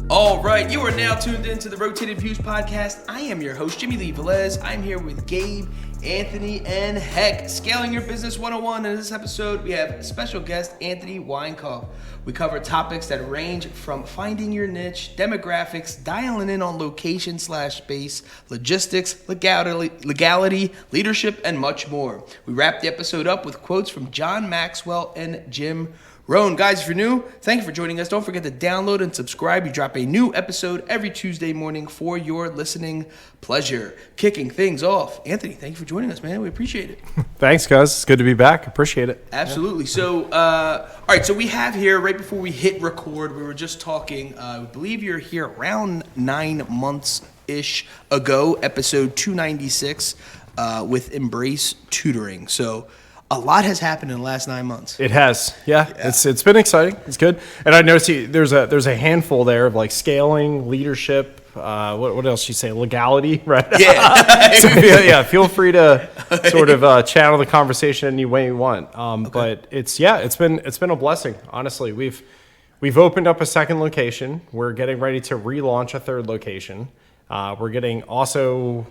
All right, you are now tuned into the Rotated Views podcast. I am your host, Jimmylee Velez. I'm here with Gabe, Anthony, and Heck, Scaling Your Business 101. In this episode, we have special guest Anthony Weinkopff. We cover topics that range from finding your niche, demographics, dialing in on location/space, logistics, legality, leadership, and much more. We wrap the episode up with quotes from John Maxwell and Jim Rohn. Guys, if you're new, thank you for joining us. Don't forget to download and subscribe. We drop a new episode every Tuesday morning for your listening pleasure. Kicking things off, Anthony, thank you for joining us, man. We appreciate it. Thanks, guys. It's good to be back. Appreciate it. Absolutely. So, all right, so we have here, right before we hit record, we were just talking, I believe you're here around 9 months-ish ago, episode 296 with Embrace Tutoring. So, a lot has happened in the last 9 months. It has, yeah. It's been exciting. It's good, and I noticed there's a handful there of like scaling, leadership. What else you say? Legality, right? Yeah. So feel free to sort of channel the conversation any way you want. Okay. But it's been a blessing. Honestly, we've opened up a second location. We're getting ready to relaunch a third location. We're getting also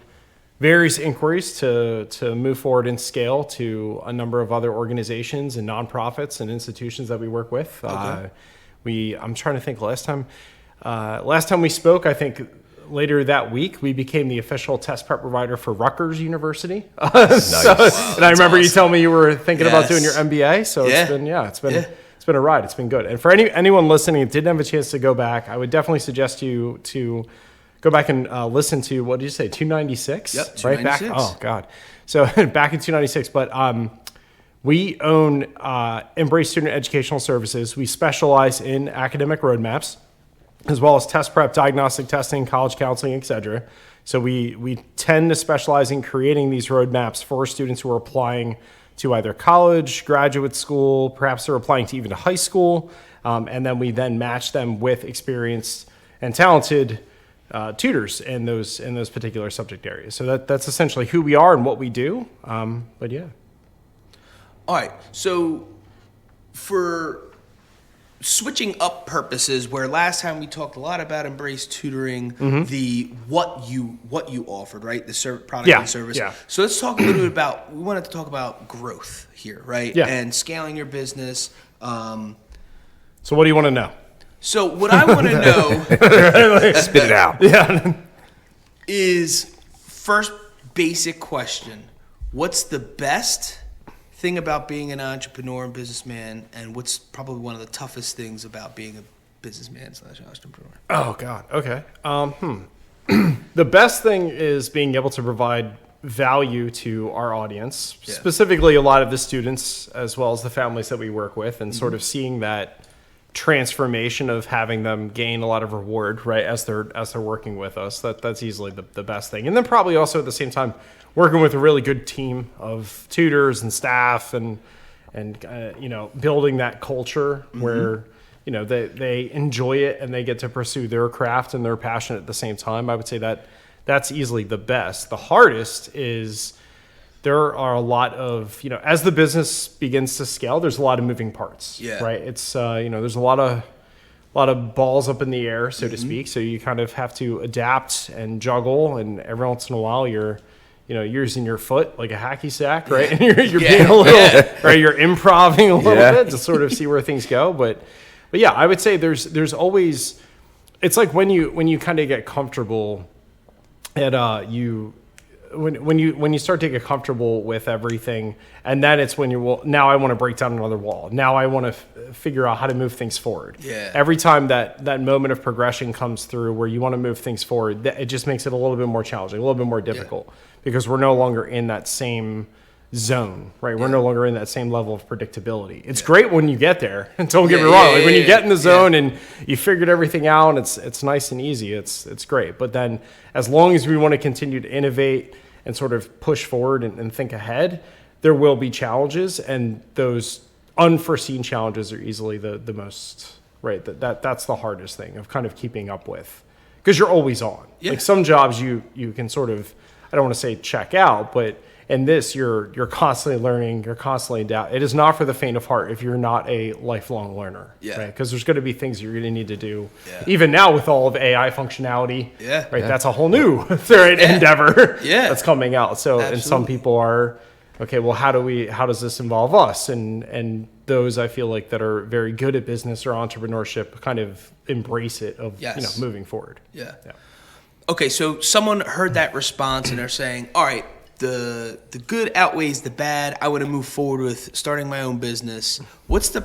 various inquiries to move forward and scale to a number of other organizations and nonprofits and institutions that we work with. Okay. I'm trying to think. Last time we spoke, I think later that week we became the official test prep provider for Rutgers University. Nice. And I remember you telling me you were thinking about doing your MBA. So it's been a ride. It's been good. And for anyone listening that didn't have a chance to go back, I would definitely suggest you to go back and listen to, what did you say, 296? Yep, 296. Right back. Oh, God. So back in 296. But we own Embrace Student Educational Services. We specialize in academic roadmaps, as well as test prep, diagnostic testing, college counseling, et cetera. So we tend to specialize in creating these roadmaps for students who are applying to either college, graduate school, perhaps they're applying to even to high school, and then we match them with experienced and talented tutors in those particular subject areas. So that's essentially who we are and what we do. But yeah. All right. So for switching up purposes, where last time we talked a lot about Embrace Tutoring, the what you offered, right? The product and service. Yeah. So let's talk a little bit about. We wanted to talk about growth here, right? Yeah. And scaling your business. So what do you want to know? So what I want to know, spit it out. Yeah. Is first basic question: what's the best thing about being an entrepreneur and businessman, and what's probably one of the toughest things about being a businessman/entrepreneur? Oh God. Okay. The best thing is being able to provide value to our audience, specifically a lot of the students as well as the families that we work with, and sort of seeing that transformation of having them gain a lot of reward, right, as they're working with us. That's easily the best thing. And then probably also at the same time working with a really good team of tutors and staff and building that culture where they enjoy it and they get to pursue their craft and they're passionate at the same time. I would say that's easily the best. The hardest is there are a lot of, as the business begins to scale, there's a lot of moving parts, right? It's, there's a lot of balls up in the air, so to speak. So you kind of have to adapt and juggle, and every once in a while you're using your foot like a hacky sack, right? And you're being a little, right? You're improvising a little bit to sort of see where things go. But yeah, I would say there's always, it's like when you kind of get comfortable at when you start to get comfortable with everything, and then it's when now I want to break down another wall. Now I want to figure out how to move things forward. Yeah. Every time that moment of progression comes through where you want to move things forward, it just makes it a little bit more challenging, a little bit more difficult, because we're no longer in that same zone, right? We're no longer in that same level of predictability. It's great when you get there, and don't get me wrong. Like when you get in the zone and you figured everything out, it's nice and easy. It's great. But then as long as we want to continue to innovate and sort of push forward and think ahead, there will be challenges, and those unforeseen challenges are easily the most, right? That's the hardest thing of kind of keeping up with, because you're always on. Like some jobs you can sort of, I don't want to say check out, but And this, you're constantly learning, you're constantly doubt. It is not for the faint of heart if you're not a lifelong learner, right? Because there's going to be things you're going to need to do. Yeah. Even now with all of AI functionality, right? That's a whole new endeavor that's coming out. So, and some people are, okay, well, how does this involve us? And those I feel like that are very good at business or entrepreneurship kind of embrace it of moving forward. Yeah. Okay, so someone heard that response and they're saying, all right, the good outweighs the bad. I want to move forward with starting my own business. What's the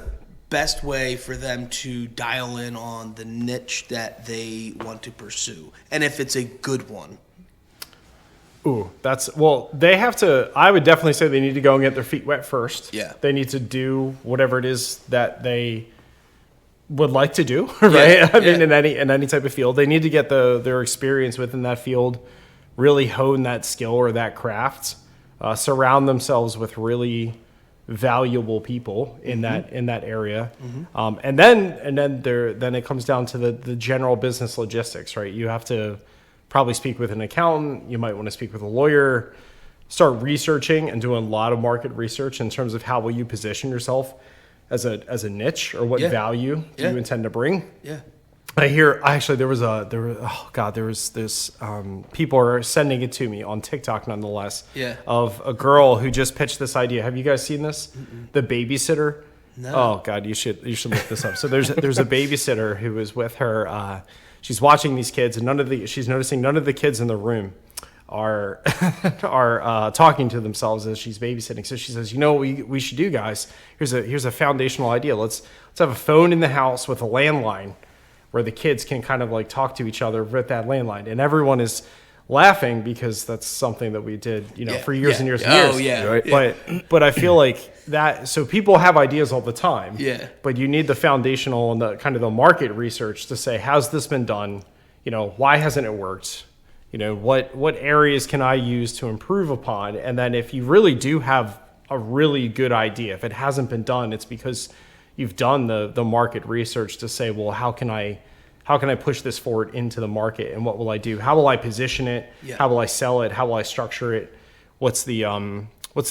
best way for them to dial in on the niche that they want to pursue? And if it's a good one? Ooh, they have to, I would definitely say they need to go and get their feet wet first. Yeah. They need to do whatever it is that they would like to do, right? I mean, in any type of field, they need to get their experience within that field, really hone that skill or that craft, surround themselves with really valuable people in that area, and then it comes down to the general business logistics, right? You have to probably speak with an accountant. You might want to speak with a lawyer. Start researching and doing a lot of market research in terms of how will you position yourself as a niche, or what value do you intend to bring? Yeah. I hear there was this people are sending it to me on TikTok nonetheless. Yeah. Of a girl who just pitched this idea. Have you guys seen this? The babysitter. No. Oh God, you should look this up. So there's a babysitter who is with her. She's watching these kids, and she's noticing none of the kids in the room are talking to themselves as she's babysitting. So she says, what we should do, guys. Here's a foundational idea. Let's have a phone in the house with a landline, where the kids can kind of like talk to each other with that landline. And everyone is laughing because that's something that we did, for years and years and years. Oh, yeah. Right? But I feel like that, so people have ideas all the time. Yeah. But you need the foundational and the kind of the market research to say, how's this been done? Why hasn't it worked? What areas can I use to improve upon? And then if you really do have a really good idea, if it hasn't been done, it's because you've done the market research to say, well, how can I push this forward into the market, and what will I do? How will I position it? Yeah. How will I sell it? How will I structure it? What's the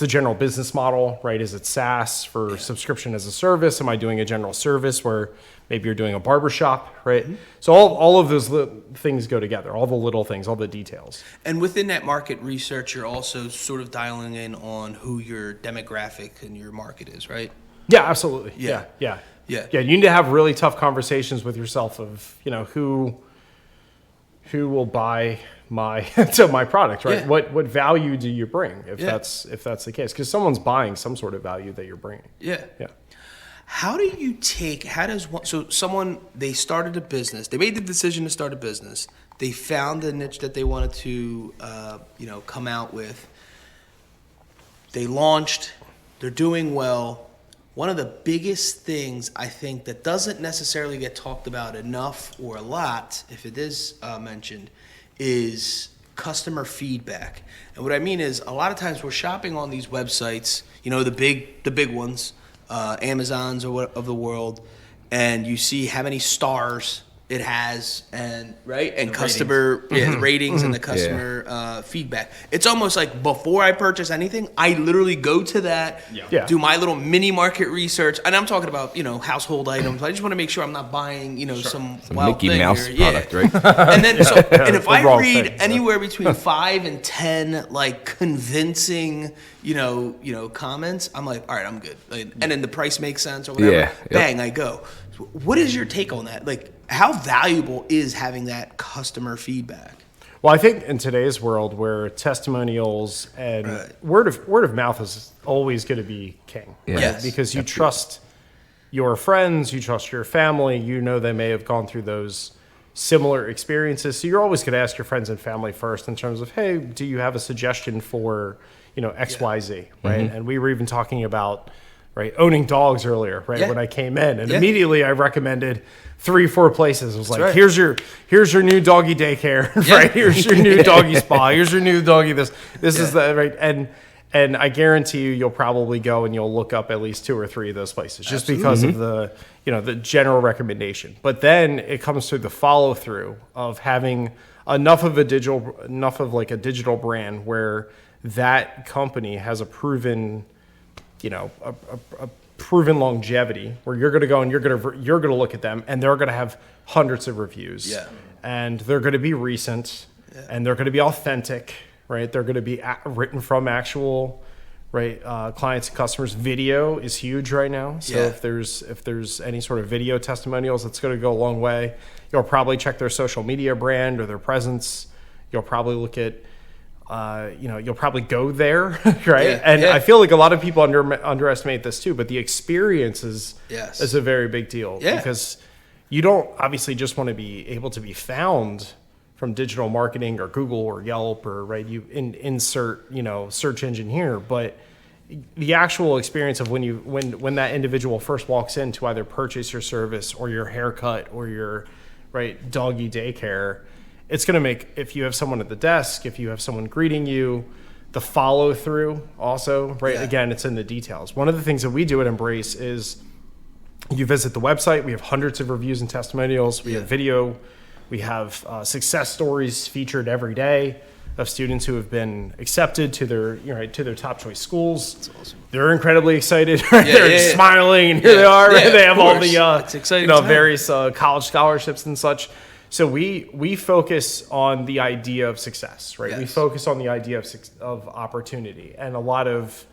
general business model, right? Is it SaaS for subscription as a service? Am I doing a general service where maybe you're doing a barbershop, right? Mm-hmm. So all of those things go together, all the little things, all the details. And within that market research, you're also sort of dialing in on who your demographic and your market is, right? Yeah, absolutely. Yeah. You need to have really tough conversations with yourself of, who will buy my product, right? Yeah. What value do you bring if that's the case? Because someone's buying some sort of value that you're bringing. Yeah. So someone, they started a business, they made the decision to start a business, they found the niche that they wanted to, come out with, they launched, they're doing well. One of the biggest things I think that doesn't necessarily get talked about enough or a lot, if it is mentioned, is customer feedback. And what I mean is, a lot of times we're shopping on these websites, the big ones, Amazons of the world, and you see how many stars it has, and customer the ratings and the customer feedback. It's almost like before I purchase anything, I literally go to that, do my little mini market research, and I'm talking about household items. I just want to make sure I'm not buying some wild Mickey thing Mouse product, right? And then and if I read anywhere between 5 and 10 convincing comments, I'm like, all right, I'm good. And then the price makes sense or whatever. Bang, I go. What is your take on that? How valuable is having that customer feedback? Well, I think in today's world where testimonials and word of mouth is always going to be king, right? Yes. Because you trust your friends, you trust your family, they may have gone through those similar experiences. So you're always going to ask your friends and family first in terms of, hey, do you have a suggestion for, XYZ, right? Mm-hmm. And we were even talking about owning dogs earlier, when I came in, and immediately I recommended 3-4 places. I was like, here's your new doggy daycare, right? Here's your new doggy spa. Here's your new doggy this is the right. And I guarantee you'll probably go and you'll look up at least 2 or 3 of those places just because of the the general recommendation. But then it comes to the follow through of having enough of a digital brand where that company has a proven, a proven longevity where you're going to go and you're going to look at them and they're going to have hundreds of reviews. Yeah. And they're going to be recent and they're going to be authentic, right? They're going to be written from actual, right, clients and customers. Video is huge right now. So if there's any sort of video testimonials, it's going to go a long way. You'll probably check their social media brand or their presence. You'll probably look at, you'll probably go there, right? Yeah, and I feel like a lot of people underestimate this too, but the experience is a very big deal because you don't obviously just want to be able to be found from digital marketing or Google or Yelp or right. You insert, search engine here, but the actual experience of when that individual first walks in to either purchase your service or your haircut or your right doggy daycare, it's going to make, if you have someone at the desk, if you have someone greeting you, the follow through also, right? Yeah. Again, it's in the details. One of the things that we do at Embrace is you visit the website. We have hundreds of reviews and testimonials. We have video. We have success stories featured every day of students who have been accepted to their top choice schools. That's awesome. They're incredibly excited. Right? They're smiling, and here they are. Right? They have all the various college scholarships and such. So we focus on the idea of success, right? Yes. We focus on the idea of opportunity, and a lot of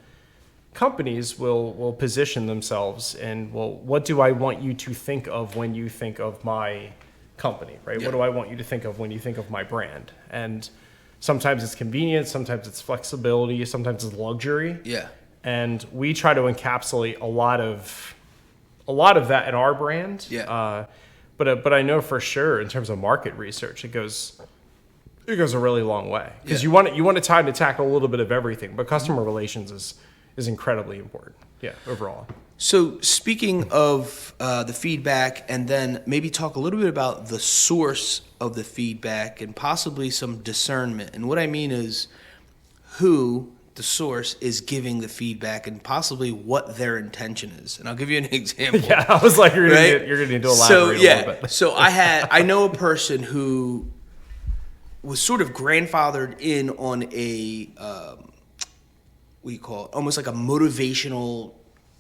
companies will position themselves in, well, what do I want you to think of when you think of my company, right? Yeah. What do I want you to think of when you think of my brand? And sometimes it's convenience, sometimes it's flexibility, sometimes it's luxury. Yeah. And we try to encapsulate a lot of that in our brand. Yeah. But I know for sure in terms of market research, it goes a really long way because you want to try to tackle a little bit of everything, but customer relations is incredibly important. Yeah, overall. So speaking of the feedback, and then maybe talk a little bit about the source of the feedback and possibly some discernment. And what I mean is who the source is giving the feedback and possibly what their intention is. And I'll give you an example. Yeah, I was like, you're gonna need to elaborate a little bit. So I know a person who was sort of grandfathered in on a what do you call it? Almost like a motivational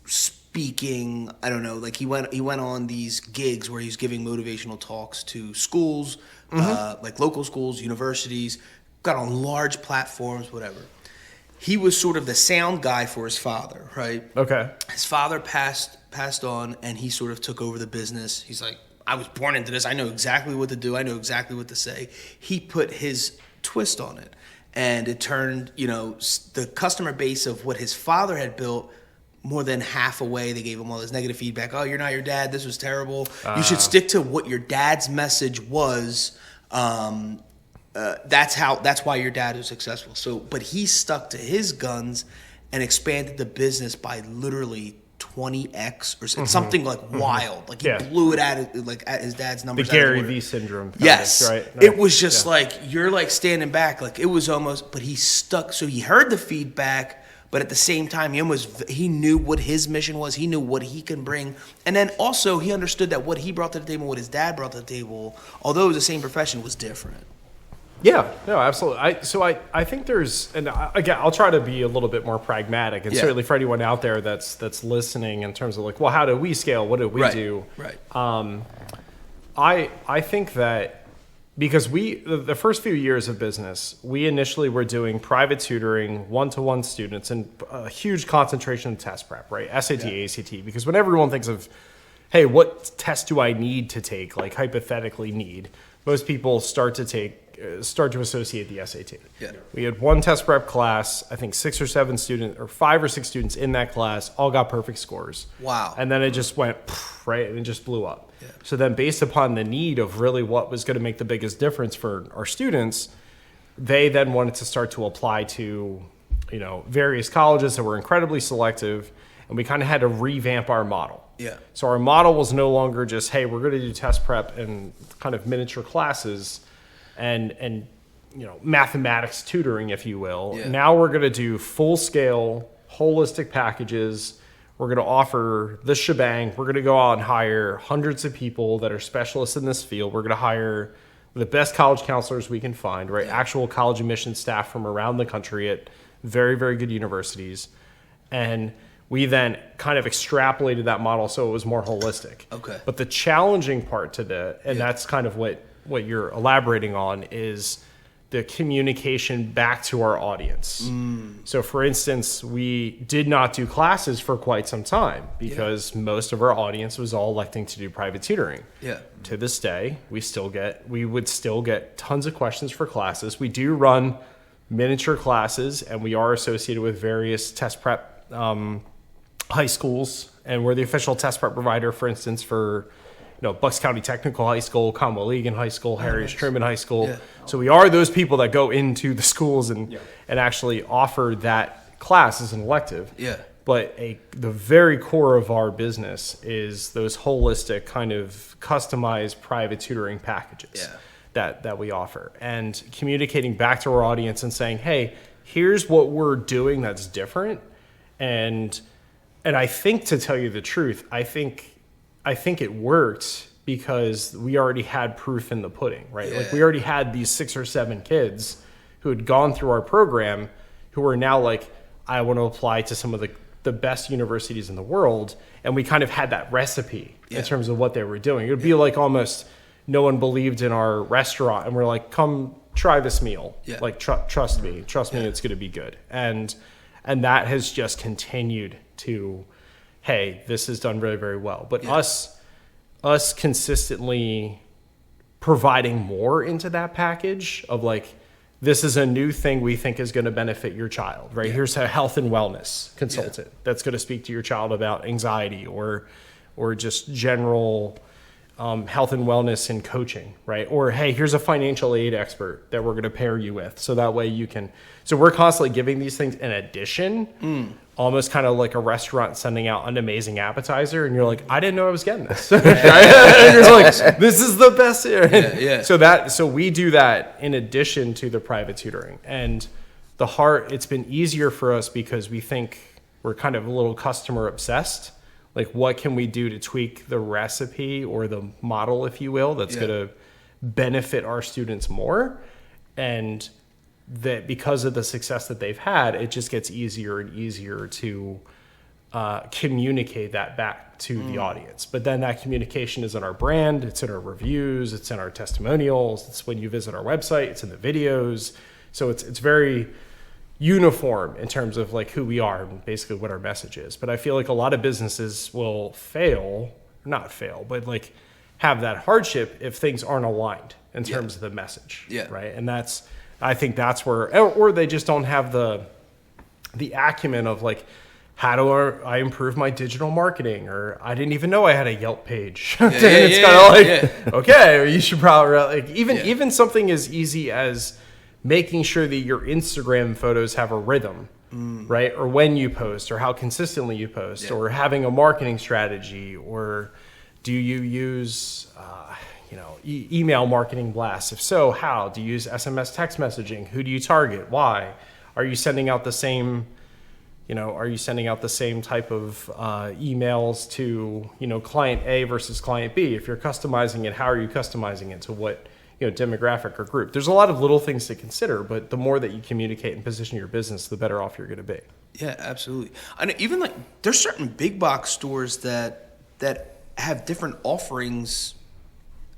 speaking. I don't know. Like he went on these gigs where he's giving motivational talks to schools, like local schools, universities, got on large platforms, whatever. He was sort of the sound guy for his father, right? Okay. His father passed on, and he sort of took over the business. He's like, I was born into this. I know exactly what to do. I know exactly what to say. He put his twist on it, and it turned, the customer base of what his father had built more than half away. They gave him all this negative feedback. Oh, you're not your dad. This was terrible. You should stick to what your dad's message was. That's why your dad was successful. So, but he stuck to his guns and expanded the business by literally 20x or something like wild. Like he blew it at his dad's numbers. The Gary V syndrome. Yes, right. It was just like you're like standing back. Like it was almost, but he stuck. So he heard the feedback, but at the same time, he knew what his mission was. He knew what he can bring, and then also he understood that what he brought to the table, what his dad brought to the table, although it was the same profession, was different. Yeah, no, absolutely. I think there's, and again, I'll try to be a little bit more pragmatic, and certainly for anyone out there that's listening in terms of like, well, how do we scale? What do we do? Right. I think that because the first few years of business, we initially were doing private tutoring, one-to-one students, and a huge concentration of test prep, right? SAT, ACT, because when everyone thinks of, hey, what test do I need to take, like hypothetically need, most people start to associate the SAT. Yeah. We had one test prep class, I think 5 or 6 students in that class, all got perfect scores. Wow. And then it just went, right, and it just blew up. Yeah. So then based upon the need of really what was going to make the biggest difference for our students, they then wanted to start to apply to, various colleges that were incredibly selective, and we kind of had to revamp our model. Yeah. So our model was no longer just, hey, we're going to do test prep and kind of miniature classes and mathematics tutoring, if you will. Yeah. Now we're going to do full scale, holistic packages. We're going to offer the shebang. We're going to go out and hire hundreds of people that are specialists in this field. We're going to hire the best college counselors we can find, right? Yeah. Actual college admissions staff from around the country at very, very good universities. And we then kind of extrapolated that model so it was more holistic. Okay. But the challenging part to that, and that's kind of what you're elaborating on, is the communication back to our audience. So for instance, we did not do classes for quite some time because most of our audience was all electing to do private tutoring. Yeah. To this day, we would still get tons of questions for classes. We do run miniature classes, and we are associated with various test prep high schools, and we're the official test prep provider, for instance, for Bucks County Technical High School, Commonwealth High School, Harris Truman High School. Yeah. So we are those people that go into the schools and actually offer that class as an elective. Yeah. But the very core of our business is those holistic kind of customized private tutoring packages that we offer, and communicating back to our audience and saying, hey, here's what we're doing that's different. And I think, to tell you the truth, I think it worked because we already had proof in the pudding, right? Yeah. Like, we already had these 6 or 7 kids who had gone through our program who are now like, I want to apply to some of the best universities in the world. And we kind of had that recipe in terms of what they were doing. It would be like almost no one believed in our restaurant, and we're like, come try this meal. Yeah. Like, trust me, it's going to be good. And that has just continued to, hey, this is done very, very well. But us consistently providing more into that package of like, this is a new thing we think is going to benefit your child, right? Here's a health and wellness consultant that's going to speak to your child about anxiety or just general health and wellness and coaching, right? Or, hey, here's a financial aid expert that we're going to pair you with. So that way you can, so we're constantly giving these things in addition, almost kind of like a restaurant sending out an amazing appetizer. And you're like, I didn't know I was getting this. And you're like, this is the best here. So we do that in addition to the private tutoring. And it's been easier for us because we think we're kind of a little customer obsessed. Like, what can we do to tweak the recipe or the model, if you will, that's going to benefit our students more? And that because of the success that they've had, it just gets easier and easier to communicate that back to the audience. But then that communication is in our brand, it's in our reviews, it's in our testimonials, it's when you visit our website, it's in the videos. So it's very uniform in terms of like who we are and basically what our message is. But I feel like a lot of businesses will not fail, but like have that hardship if things aren't aligned in terms of the message. Right. And I think that's where, or they just don't have the acumen of like, how do I improve my digital marketing? Or I didn't even know I had a Yelp page. It's kind of like, okay, or you should probably like even something as easy as making sure that your Instagram photos have a rhythm, right? Or when you post, or how consistently you post, or having a marketing strategy, or do you use, email marketing blasts? If so, how? Do you use SMS text messaging? Who do you target? Why? Are you sending out the same, type of emails to, client A versus client B? If you're customizing it, how are you customizing it to what, demographic or group? There's a lot of little things to consider, but the more that you communicate and position your business, the better off you're going to be. Yeah, absolutely. And even like there's certain big box stores that have different offerings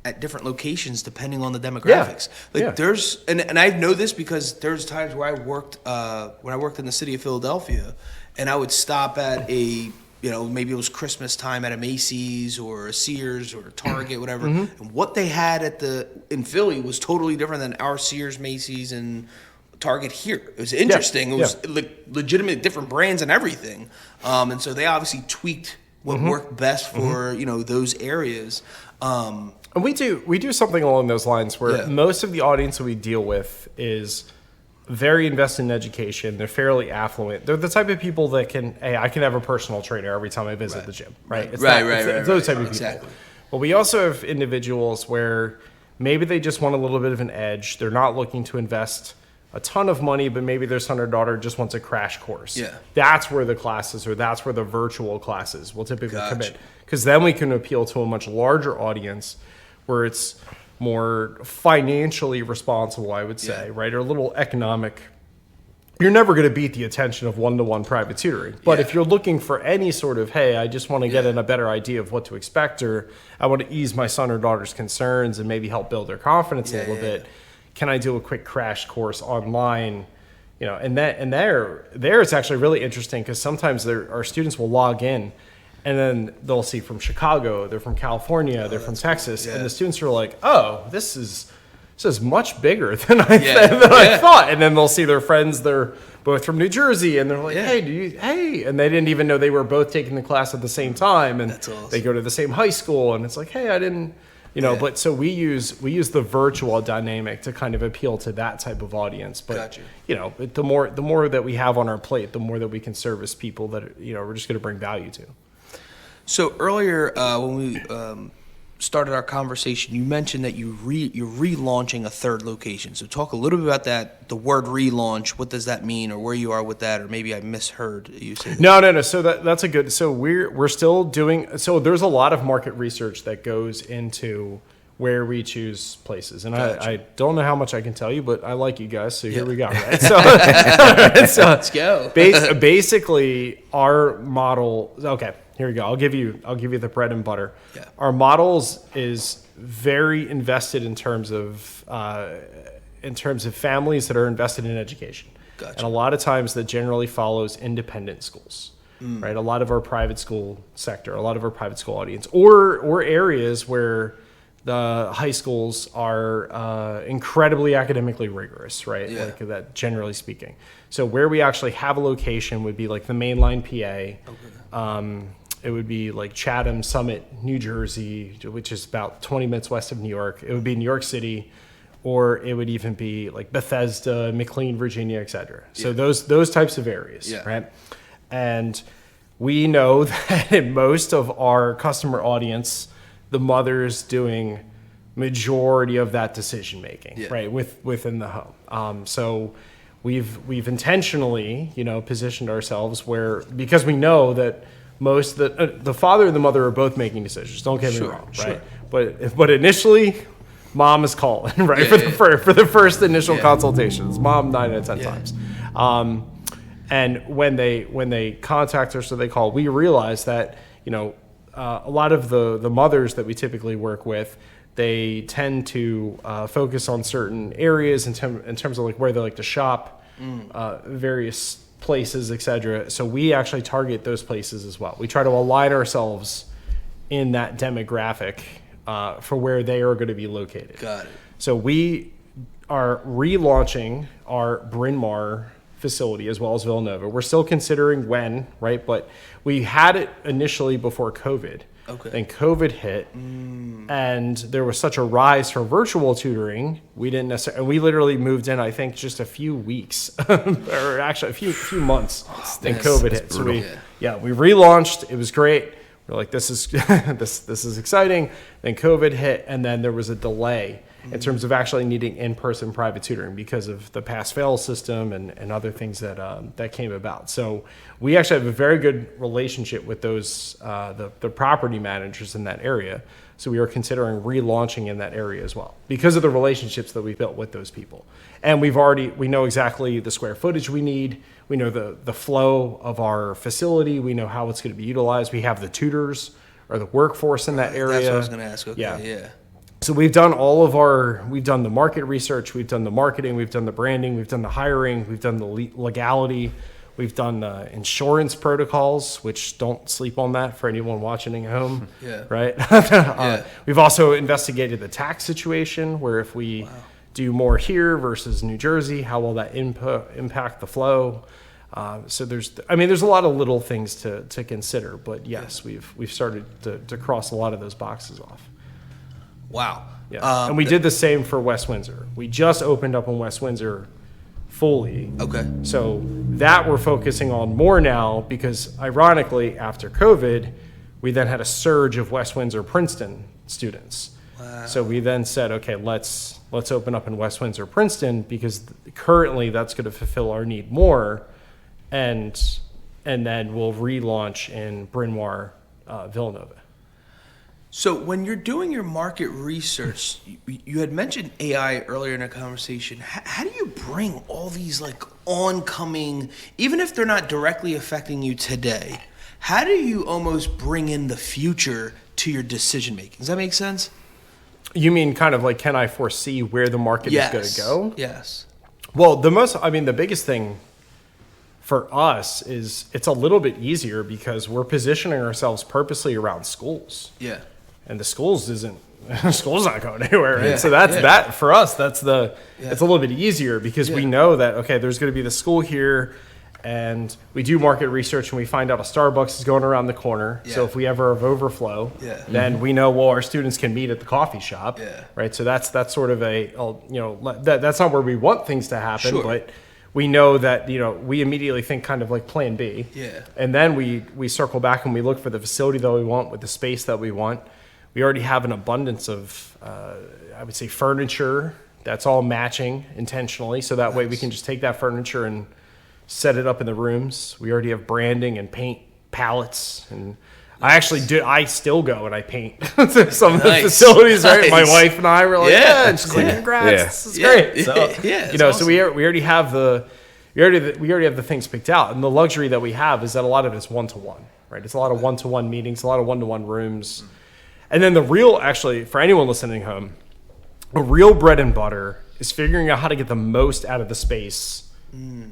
at different locations depending on the demographics. There's and I know this because there's times where I worked when I worked in the city of Philadelphia, and I would stop at a maybe it was Christmas time at a Macy's or a Sears or a Target, whatever. And what they had in Philly was totally different than our Sears, Macy's, and Target here. It was interesting. It was legitimate different brands and everything. And so they obviously tweaked what worked best for those areas. And we do something along those lines where most of the audience that we deal with is very invested in education. They're fairly affluent. They're the type of people that I can have a personal trainer every time I visit the gym, right? It's those type of people. Exactly. But we also have individuals where maybe they just want a little bit of an edge. They're not looking to invest a ton of money, but maybe their son or daughter just wants a crash course. Yeah. That's where the classes, or that's where the virtual classes will typically come in. Because then we can appeal to a much larger audience where it's more financially responsible, I would say, right? Or a little economic you're never going to beat the attention of one-to-one private tutoring. But Yeah. if you're looking for any sort of, hey, I just want to get in a better idea of what to expect, or I want to ease my son or daughter's concerns and maybe help build their confidence a little bit, can I do a quick crash course online? You know, and there it's actually really interesting because sometimes our students will log in and then they'll see from Chicago, they're from California, they're from Texas, and the students are like, oh, this is much bigger than I thought. And then they'll see their friends, they're both from New Jersey, and they're like, hey, and they didn't even know they were both taking the class at the same time, and That's awesome. they go to the same high school, and it's like, hey, I didn't, you know. But so we use the virtual dynamic to kind of appeal to that type of audience. But Gotcha. you know, the more that we have on our plate, the more that we can service people that, you know, we're just going to bring value to. So earlier when we started our conversation, you mentioned that you're relaunching a third location. So talk a little bit about that, the word relaunch. What does that mean, or where you are with that, or maybe I misheard you say that. No. So that's a good. So we're still doing. So there's a lot of market research that goes into where we choose places, and Gotcha. I don't know how much I can tell you, but I like you guys, so here we go. Right? So Let's go. Basically, our model. Okay, here we go. I'll give you the bread and butter. Yeah. Our models is very invested in terms of families that are invested in education. Gotcha. And a lot of times that generally follows independent schools, right? A lot of our private school sector, a lot of our private school audience, or areas where the high schools are incredibly academically rigorous, right? Yeah. Like that, generally speaking. So where we actually have a location would be like the mainline PA. Okay. It would be like Chatham, Summit, New Jersey, which is about 20 minutes west of New York. It would be New York City, or it would even be like Bethesda, McLean, Virginia, et cetera. So those types of areas, right? And we know that in most of our customer audience, the mother's doing majority of that decision making, right, within the home. So we've intentionally, you know, positioned ourselves where, because we know that most the father and the mother are both making decisions. Don't get me wrong, right? But initially, mom is calling, right, for the first initial consultations. Mom 9 out of 10 times. And when they contact us or they call, we realize that, you know, a lot of the mothers that we typically work with, they tend to focus on certain areas in terms of like where they like to shop, various places, etc. So we actually target those places as well. We try to align ourselves in that demographic for where they are going to be located. Got it. So we are relaunching our Bryn Mawr facility as well as Villanova. We're still considering when, right? But we had it initially before COVID. Okay. Then COVID hit, and there was such a rise for virtual tutoring. We didn't necessarily, and we literally moved in, I think, just a few weeks, or actually a few months. Then COVID hit. So we relaunched. It was great. We're like, this is this is exciting. Then COVID hit, and then there was a delay in terms of actually needing in-person private tutoring because of the pass-fail system and other things that came about. So we actually have a very good relationship with those the property managers in that area. So we are considering relaunching in that area as well because of the relationships that we've built with those people. And we know exactly the square footage we need. We know the flow of our facility. We know how it's going to be utilized. We have the tutors or the workforce in that area. That's what I was going to ask. Okay, yeah. So we've done the market research, we've done the marketing, we've done the branding, we've done the hiring, we've done the legality, we've done insurance protocols, which don't sleep on that for anyone watching at home, right? We've also investigated the tax situation, where if we do more here versus New Jersey, how will that impact the flow? So there's a lot of little things to consider, but yes, we've started to cross a lot of those boxes off. Wow. Yeah. And we did the same for West Windsor. We just opened up in West Windsor fully. Okay. So that we're focusing on more now because, ironically, after COVID, we then had a surge of West Windsor Princeton students. Wow. So we then said, okay, let's open up in West Windsor Princeton because currently that's going to fulfill our need more, and then we'll relaunch in Bryn Mawr, Villanova. So when you're doing your market research, you had mentioned AI earlier in our conversation. How do you bring all these like oncoming, even if they're not directly affecting you today, how do you almost bring in the future to your decision making? Does that make sense? You mean kind of like, can I foresee where the market is going to go? Yes. Well, the biggest thing for us is it's a little bit easier because we're positioning ourselves purposely around schools. Yeah. And the school's not going anywhere, right? Yeah. So that for us, it's a little bit easier because we know that, okay, there's going to be the school here, and we do market research and we find out a Starbucks is going around the corner. Yeah. So if we ever have overflow, then we know, well, our students can meet at the coffee shop, right? So that's sort of that's not where we want things to happen, but we know that, we immediately think kind of like plan B. Yeah. And then we circle back and we look for the facility that we want with the space that we want. We already have an abundance of, I would say, furniture that's all matching intentionally. So that way we can just take that furniture and set it up in the rooms. We already have branding and paint palettes. And I still go and I paint some of the facilities, right? My wife and I were like, just congrats. This is great. So, so we already have we already have the things picked out. And the luxury that we have is that a lot of it is one-to-one, right? It's a lot of one-to-one meetings, a lot of one-to-one rooms. And then for anyone listening home, a real bread and butter is figuring out how to get the most out of the space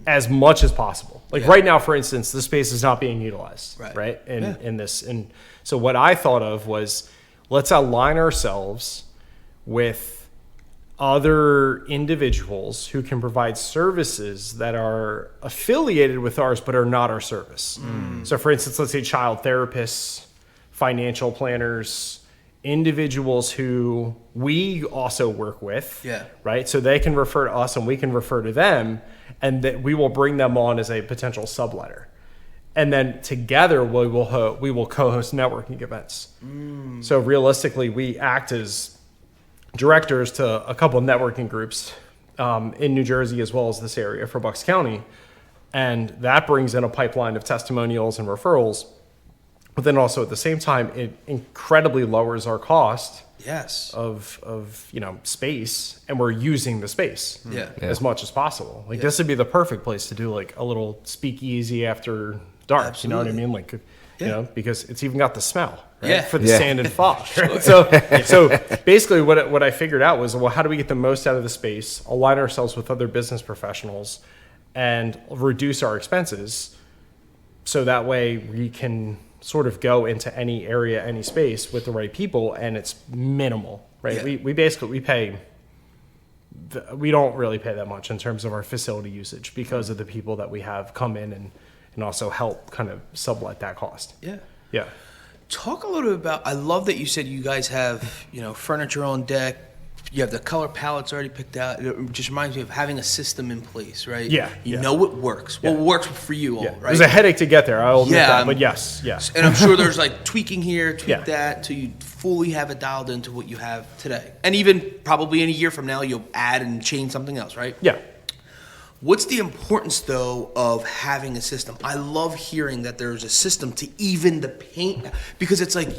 as much as possible. Like right now, for instance, the space is not being utilized, right? In this. And so what I thought of was, let's align ourselves with other individuals who can provide services that are affiliated with ours, but are not our service. So for instance, let's say child therapists, financial planners, individuals who we also work with, right? So they can refer to us and we can refer to them, and that we will bring them on as a potential subletter. And then together we will co-host networking events. So realistically, we act as directors to a couple of networking groups in New Jersey as well as this area for Bucks County. And that brings in a pipeline of testimonials and referrals. But then also at the same time, it incredibly lowers our cost of space, and we're using the space as much as possible. Like this would be the perfect place to do like a little speakeasy after dark. Absolutely. You know what I mean? Like, because it's even got the smell for the sand and fog. Right? So basically what I figured out was, well, how do we get the most out of the space, align ourselves with other business professionals, and reduce our expenses so that way we can sort of go into any area, any space with the right people, and it's minimal, right? We don't really pay that much in terms of our facility usage because of the people that we have come in and also help kind of sublet that cost. Yeah. Talk a little bit about, I love that you said you guys have, furniture on deck. You have the color palettes already picked out. It just reminds me of having a system in place, right? You know what works. What works for you all, right? It was a headache to get there, I'll admit that, but yes. And I'm sure there's like tweaking here, that, until you fully have it dialed into what you have today. And even probably in a year from now, you'll add and change something else, right? Yeah. What's the importance, though, of having a system? I love hearing that there's a system to even the paint, because it's like,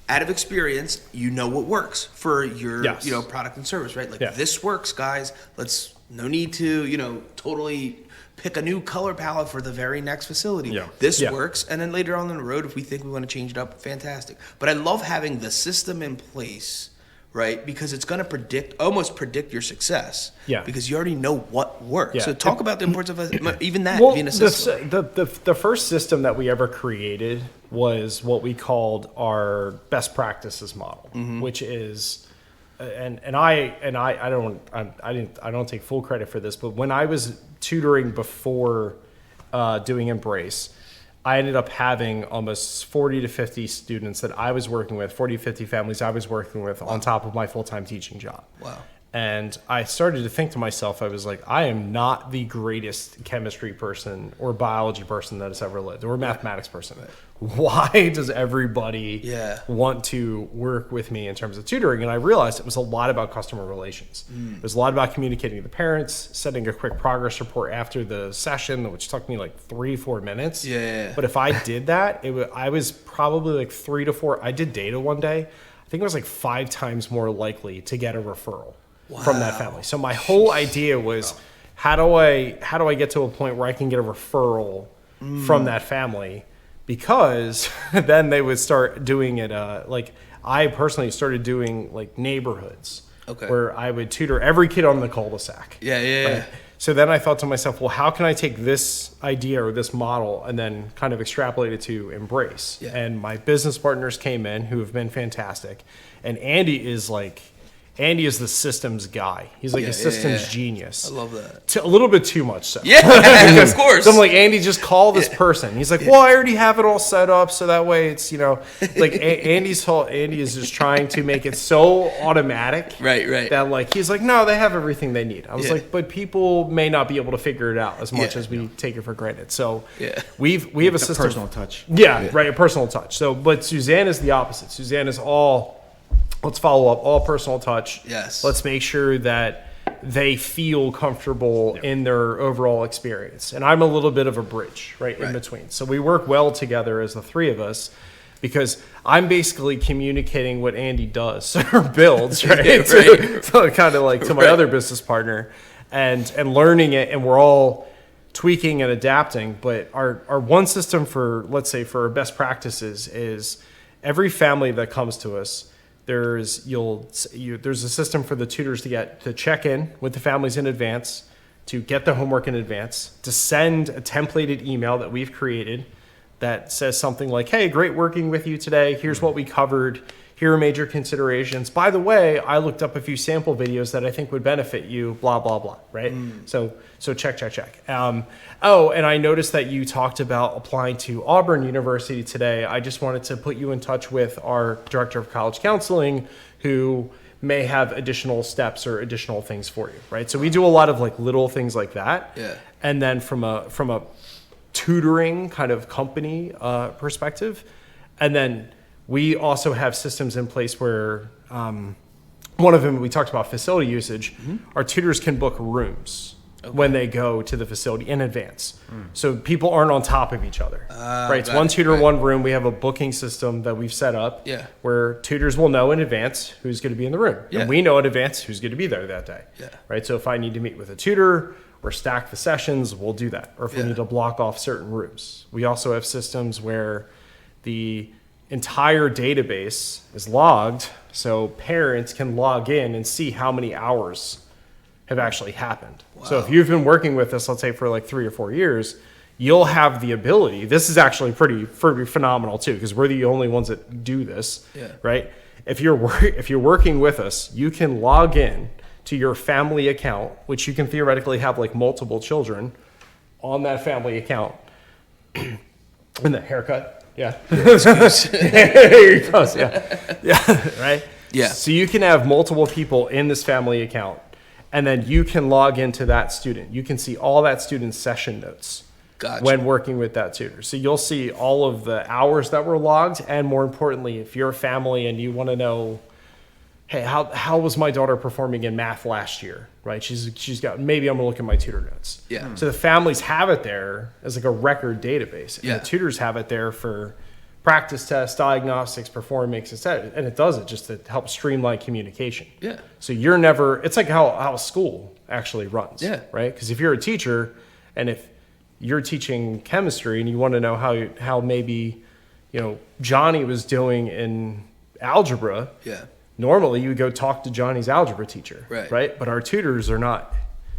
out of experience, what works for your product and service, right? Like this works, guys. No need to totally pick a new color palette for the very next facility. This works, and then later on in the road, if we think we want to change it up, fantastic. But I love having the system in place, right? Because it's going to almost predict your success. Because you already know what works. So talk about the importance of being a system. The first system that we ever created was what we called our best practices model, which is, I don't take full credit for this, but when I was tutoring before doing Embrace, I ended up having almost 40 to 50 students that I was working with, 40 to 50 families I was working with on top of my full-time teaching job. Wow. And I started to think to myself, I was like, I am not the greatest chemistry person or biology person that has ever lived, or mathematics person. Why does everybody want to work with me in terms of tutoring? And I realized it was a lot about customer relations. It was a lot about communicating to the parents, setting a quick progress report after the session, which took me like 3-4 minutes. But if I did that, I was probably like 3 to 4. I did data one day. I think it was like 5 times more likely to get a referral from that family. So my whole idea was, how do I get to a point where I can get a referral from that family? Because then they would start doing it. Like I personally started doing like neighborhoods, where I would tutor every kid on the cul-de-sac. Yeah. So then I thought to myself, well, how can I take this idea or this model and then kind of extrapolate it to Embrace? Yeah. And my business partners came in who have been fantastic. And Andy is the systems guy. He's like a systems genius. I love that. A little bit too much so. Yeah, of course. So I'm like, Andy, just call this person. He's like, well, I already have it all set up, so that way it's, like Andy is just trying to make it so automatic. Right. That like, he's like, no, they have everything they need. I was like, but people may not be able to figure it out as much as we take it for granted. So we have a system. Personal touch. Yeah, right, a personal touch. So, but Suzanne is the opposite. Suzanne is let's follow up, all personal touch. Yes. Let's make sure that they feel comfortable in their overall experience. And I'm a little bit of a bridge, right, in between. So we work well together as the three of us because I'm basically communicating what Andy does or builds, right? So kind of like to my other business partner and learning it, and we're all tweaking and adapting. But our one system for, let's say, for best practices is every family that comes to us, there's a system for the tutors to check in with the families in advance, to get the homework in advance, to send a templated email that we've created that says something like, hey, great working with you today. Here's what we covered. Here are major considerations. By the way, I looked up a few sample videos that I think would benefit you, blah, blah, blah, right? So check. And I noticed that you talked about applying to Auburn University today. I just wanted to put you in touch with our director of college counseling, who may have additional steps or additional things for you, right? So we do a lot of like little things like that. Yeah. And then from a tutoring kind of company perspective, and then we also have systems in place where one of them, we talked about facility usage. Our tutors can book rooms when they go to the facility in advance. So people aren't on top of each other. Right? It's one tutor, one room. We have a booking system that we've set up where tutors will know in advance who's going to be in the room. And we know in advance who's going to be there that day. Right? So if I need to meet with a tutor or stack the sessions, we'll do that. Or if we need to block off certain rooms. We also have systems where the entire database is logged, so parents can log in and see how many hours have actually happened. So if you've been working with us, let's say for like 3 or 4 years, you'll have the ability. This is actually pretty phenomenal too, because we're the only ones that do this, right? If you're working with us, you can log in to your family account, which you can theoretically have like multiple children on that family account. And the haircut. Yeah. Here he goes. Yeah. Right? Yeah. So you can have multiple people in this family account, and then you can log into that student. You can see all that student's session notes when working with that tutor. So you'll see all of the hours that were logged, and more importantly, if you're a family and you want to know, hey, how was my daughter performing in math last year? Right? She's got, maybe I'm gonna look at my tutor notes. So the families have it there as like a record database. And the tutors have it there for practice tests, diagnostics, performance, etc. And it does it just to help streamline communication. So you're never, it's like how school actually runs. Right? Because if you're a teacher and if you're teaching chemistry and you want to know how maybe, Johnny was doing in algebra. Normally, you would go talk to Johnny's algebra teacher, right? But our tutors are not,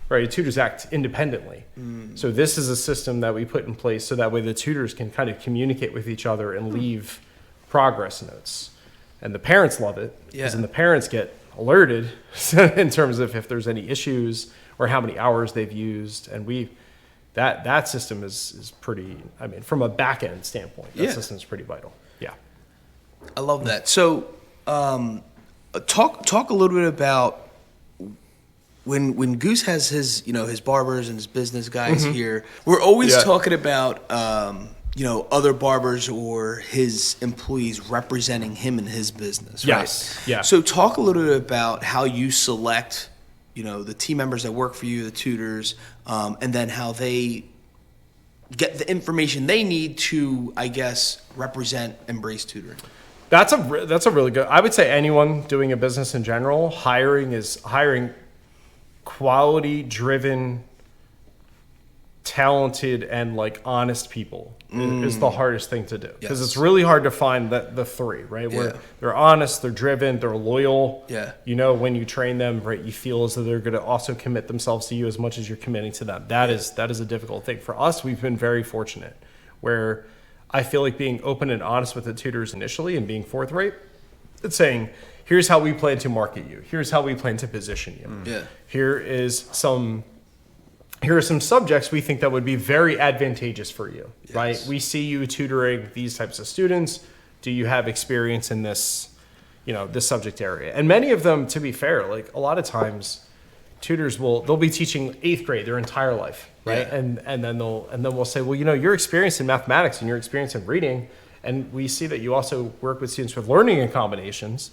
right? Tutors act independently. So this is a system that we put in place so that way the tutors can kind of communicate with each other and leave progress notes. And the parents love it, because then the parents get alerted in terms of if there's any issues or how many hours they've used. And that system is pretty, I mean, from a back end standpoint, that system is pretty vital. Yeah. I love that. So, Talk a little bit about when Goose has his his barbers and his business guys here. We're always talking about other barbers or his employees representing him in his business. Right? Yeah. So talk a little bit about how you select the team members that work for you, the tutors, and then how they get the information they need to, I guess, represent Embrace Tutoring. That's a really good. I would say anyone doing a business in general, hiring quality driven talented and like honest people is the hardest thing to do, because it's really hard to find the three, right? Where they're honest, they're driven, they're loyal. When you train them, right, you feel as though they're going to also commit themselves to you as much as you're committing to them. That is a difficult thing. For us, we've been very fortunate where I feel like being open and honest with the tutors initially and being forthright, it's saying, here's how we plan to market you, here's how we plan to position you, here are some subjects we think that would be very advantageous for you, right? We see you tutoring these types of students. Do you have experience in this, this subject area? And many of them, to be fair, like a lot of times tutors they'll be teaching 8th grade their entire life, right? And then we'll say, well, your experience in mathematics and your experience in reading, and we see that you also work with students with learning in combinations.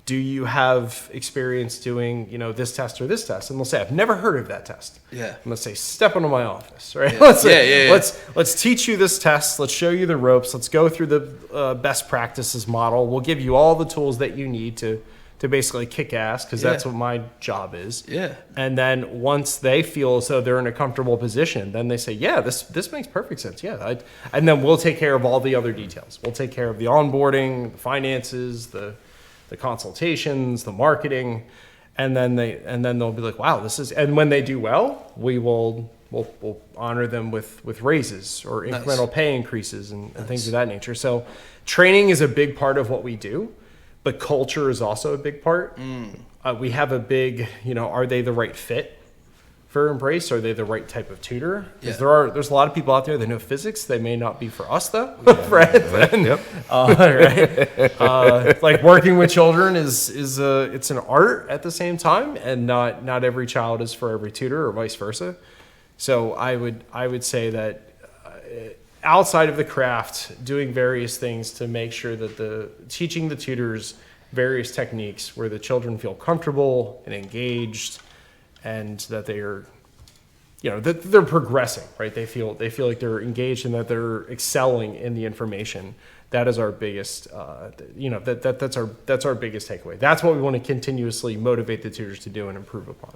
Do you have experience doing, this test or this test? And they'll say, I've never heard of that test. And let's say, step into my office, right? Let's teach you this test. Let's show you the ropes. Let's go through the best practices model. We'll give you all the tools that you need to basically kick ass, because that's what my job is. And then once they feel as though they're in a comfortable position, then they say, this makes perfect sense. And then we'll take care of all the other details. We'll take care of the onboarding, the finances, the consultations, the marketing, and then they'll be like, wow, this is, and when they do well, we'll honor them with raises or incremental pay increases and things of that nature. So training is a big part of what we do, but culture is also a big part. We have a big, are they the right fit for Embrace? Are they the right type of tutor? Because there's a lot of people out there that know physics. They may not be for us though, right? Like working with children is it's an art at the same time, and not every child is for every tutor, or vice versa. So I would say that outside of the craft, doing various things to make sure that teaching the tutors various techniques where the children feel comfortable and engaged, and that they are, that they're progressing, right? They feel like they're engaged and that they're excelling in the information. That is our biggest, that's our biggest takeaway. That's what we want to continuously motivate the tutors to do and improve upon.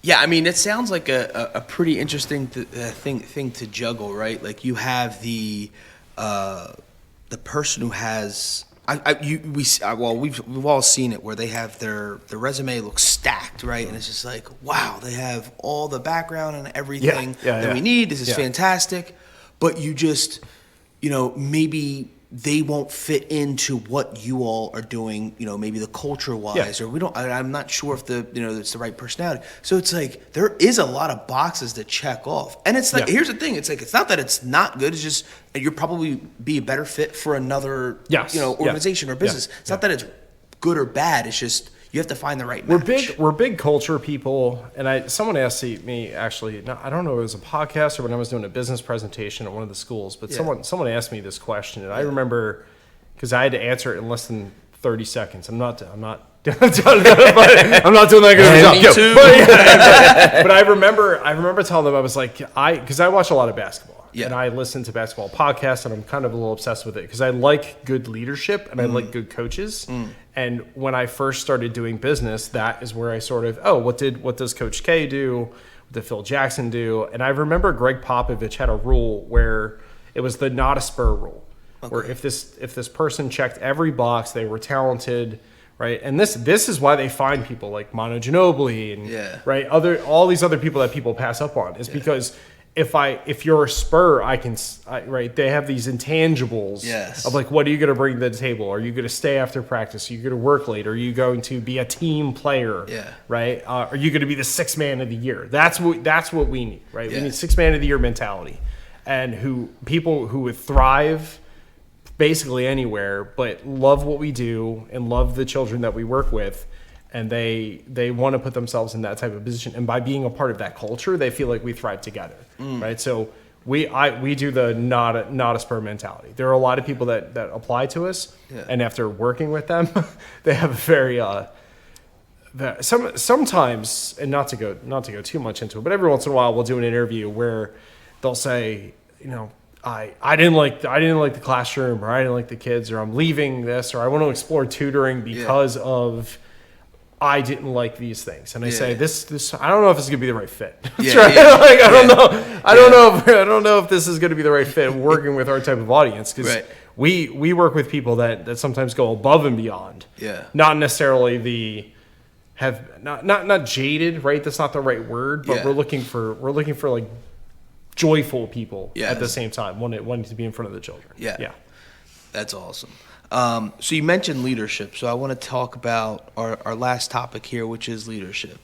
Yeah, I mean, it sounds like a pretty interesting thing to juggle, right? Like you have the person who has. We've all seen it where they have their resume looks stacked, right? And it's just like, wow, they have all the background and everything that we need. This is fantastic. But you just, maybe they won't fit into what you all are doing, maybe the culture wise, or I'm not sure if it's the right personality. So it's like, there is a lot of boxes to check off. And it's like, here's the thing. It's like, it's not that it's not good. It's just, you'll probably be a better fit for another, organization or business. It's not that it's good or bad. It's just, you have to find the right match. We're big culture people, and someone asked me actually. I don't know if it was a podcast or when I was doing a business presentation at one of the schools, but someone asked me this question, and I remember because I had to answer it in less than 30 seconds. I'm not doing that good but I remember telling them, I was like, because I watch a lot of basketball. And I listen to basketball podcasts, and I'm kind of a little obsessed with it because I like good leadership and I like good coaches. And when I first started doing business, that is where I sort of, what does Coach K do? What did Phil Jackson do? And I remember Greg Popovich had a rule where it was the not a spur rule, where if this person checked every box, they were talented, right? And this is why they find people like Manu Ginobili and right all these other people that people pass up on is because if you're a Spur, they have these intangibles of like, what are you going to bring to the table? Are you going to stay after practice? Are you going to work late? Are you going to be a team player? Right? Are you going to be the sixth man of the year? That's what we need, right? We need sixth man of the year mentality, and people who would thrive basically anywhere, but love what we do and love the children that we work with. And they want to put themselves in that type of position, and by being a part of that culture, they feel like we thrive together, right? So we do the not a Spur mentality. There are a lot of people that apply to us, and after working with them, they have a very sometimes, and not to go too much into it, but every once in a while we'll do an interview where they'll say, I didn't like the classroom, or I didn't like the kids, or I'm leaving this, or I want to explore tutoring because of I didn't like these things, and I say this. I don't know if this is gonna be the right fit. Yeah, Like I don't know. I don't know if this is gonna be the right fit working with our type of audience because we work with people that sometimes go above and beyond. Yeah. Not necessarily not jaded, right? That's not the right word, but we're looking for like joyful people at the same time, wanting to be in front of the children. Yeah. Yeah. That's awesome. So you mentioned leadership. So I want to talk about our last topic here, which is leadership.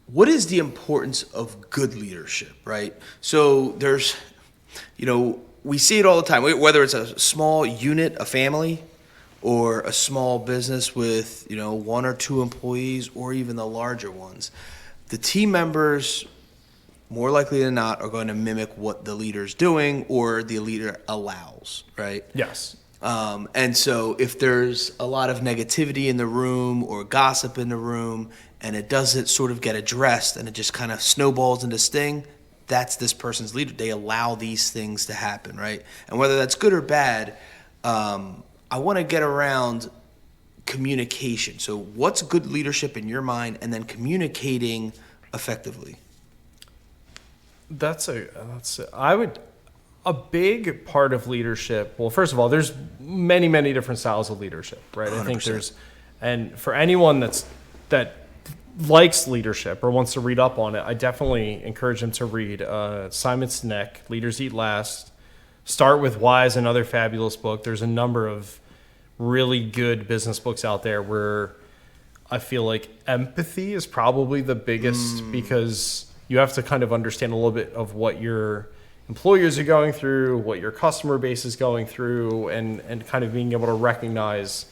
What is the importance of good leadership, right? So there's, we see it all the time, whether it's a small unit, a family, or a small business with, 1 or 2 employees, or even the larger ones. The team members, more likely than not, are going to mimic what the leader's doing or the leader allows, right? Yes. And so if there's a lot of negativity in the room or gossip in the room and it doesn't sort of get addressed and it just kind of snowballs into sting, that's this person's leader. They allow these things to happen, right? And whether that's good or bad, I want to get around communication. So what's good leadership in your mind, and then communicating effectively? A big part of leadership. Well, first of all, there's many different styles of leadership, right? 100%. I think and for anyone that likes leadership or wants to read up on it, I definitely encourage them to read Simon Sinek, Leaders Eat Last. Start with Why is another fabulous book. There's a number of really good business books out there where I feel like empathy is probably the biggest because you have to kind of understand a little bit of what your employers are going through, what your customer base is going through, and kind of being able to recognize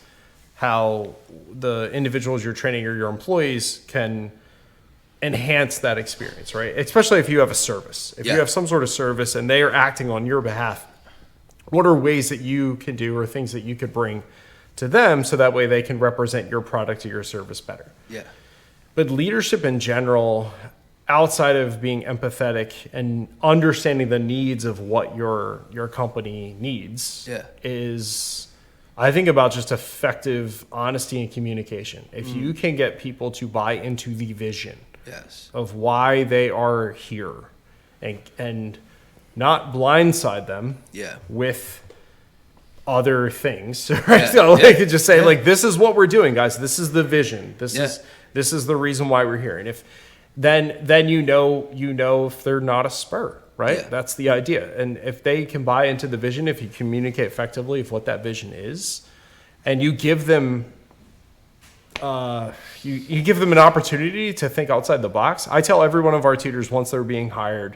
how the individuals you're training or your employees can enhance that experience, right? Especially if you have a service. If you have some sort of service and they are acting on your behalf, what are ways that you can do or things that you could bring to them so that way they can represent your product or your service better? Yeah. But leadership in general, outside of being empathetic and understanding the needs of what your company needs, is, I think, about just effective honesty and communication. If you can get people to buy into the vision of why they are here and not blindside them with other things, right? So they could just say, like, this is what we're doing, guys. This is the vision. This is the reason why we're here. And if then you know if they're not a spur, right? Yeah. That's the idea. And if they can buy into the vision, if you communicate effectively of what that vision is, and you give them you give them an opportunity to think outside the box. I tell every one of our tutors once they're being hired,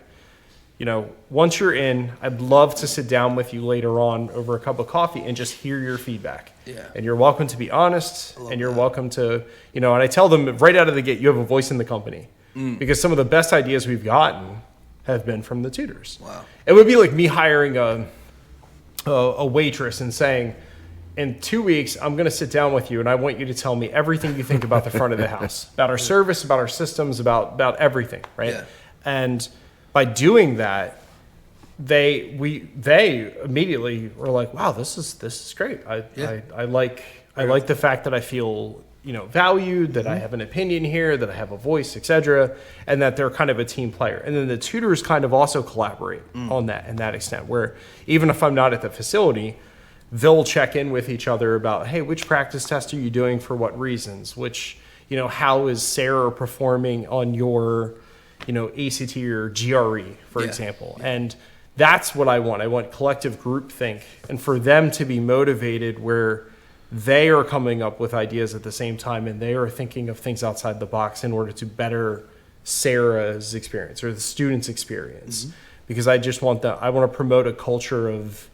once you're in, I'd love to sit down with you later on over a cup of coffee and just hear your feedback. Yeah. And you're welcome to be honest, and you're welcome to, and I tell them right out of the gate, you have a voice in the company. Because some of the best ideas we've gotten have been from the tutors. Wow. It would be like me hiring a waitress and saying, in 2 weeks, I'm going to sit down with you and I want you to tell me everything you think about the front of the house, about our service, about our systems, about everything, right? Yeah. And by doing that, they immediately were like, wow, this is great. I like the fact that I feel valued, that I have an opinion here, that I have a voice, etc., and that they're kind of a team player. And then the tutors kind of also collaborate on that in that extent, where even if I'm not at the facility, they'll check in with each other about, hey, which practice test are you doing for what reasons? Which, how is Sarah performing on your, ACT or GRE, for example? Yeah. And that's what I want. I want collective groupthink, and for them to be motivated where they are coming up with ideas at the same time and they are thinking of things outside the box in order to better Sarah's experience or the student's experience. Because I just want I want to promote a culture of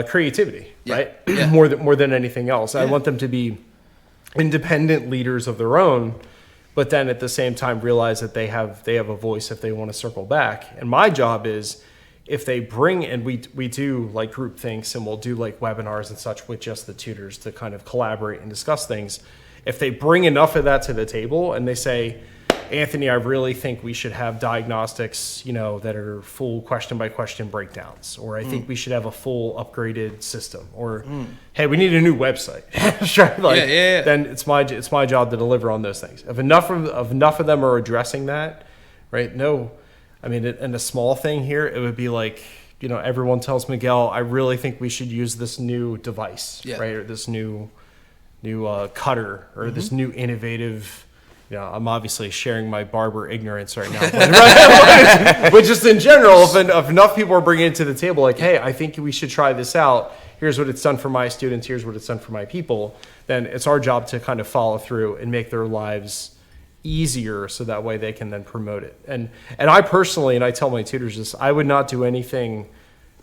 creativity, right? Yeah. more than anything else. I want them to be independent leaders of their own, but then at the same time realize that they have a voice if they want to circle back. And my job is, if they bring, and we do like group things, and we'll do like webinars and such with just the tutors to kind of collaborate and discuss things. If they bring enough of that to the table and they say, Anthony, I really think we should have diagnostics, that are full question by question breakdowns, or I think we should have a full upgraded system, or hey, we need a new website. Then it's my job to deliver on those things. If enough of them are addressing that, right? No, I mean, and a small thing here, it would be like, everyone tells Miguel, I really think we should use this new device, right? Or this new cutter, or this new innovative. I'm obviously sharing my barber ignorance right now, but just in general, if enough people are bringing it to the table, like, hey, I think we should try this out. Here's what it's done for my students. Here's what it's done for my people. Then it's our job to kind of follow through and make their lives easier, so that way they can then promote it. And I personally, and I tell my tutors this, I would not do anything.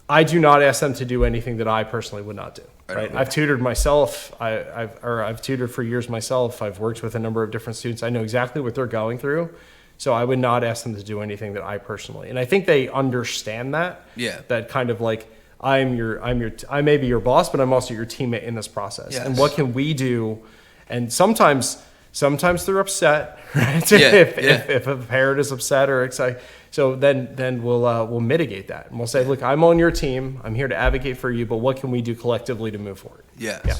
I do not ask them to do anything that I personally would not do. Right. I've tutored myself. I've tutored for years myself. I've worked with a number of different students. I know exactly what they're going through. So I would not ask them to do anything that I personally. And I think they understand that. Yeah. That kind of like, I may be your boss, but I'm also your teammate in this process. Yes. And what can we do? And sometimes they're upset, right? If a parent is upset or excited. So then we'll mitigate that, and we'll say, look, I'm on your team. I'm here to advocate for you, but what can we do collectively to move forward? Yes. Yeah.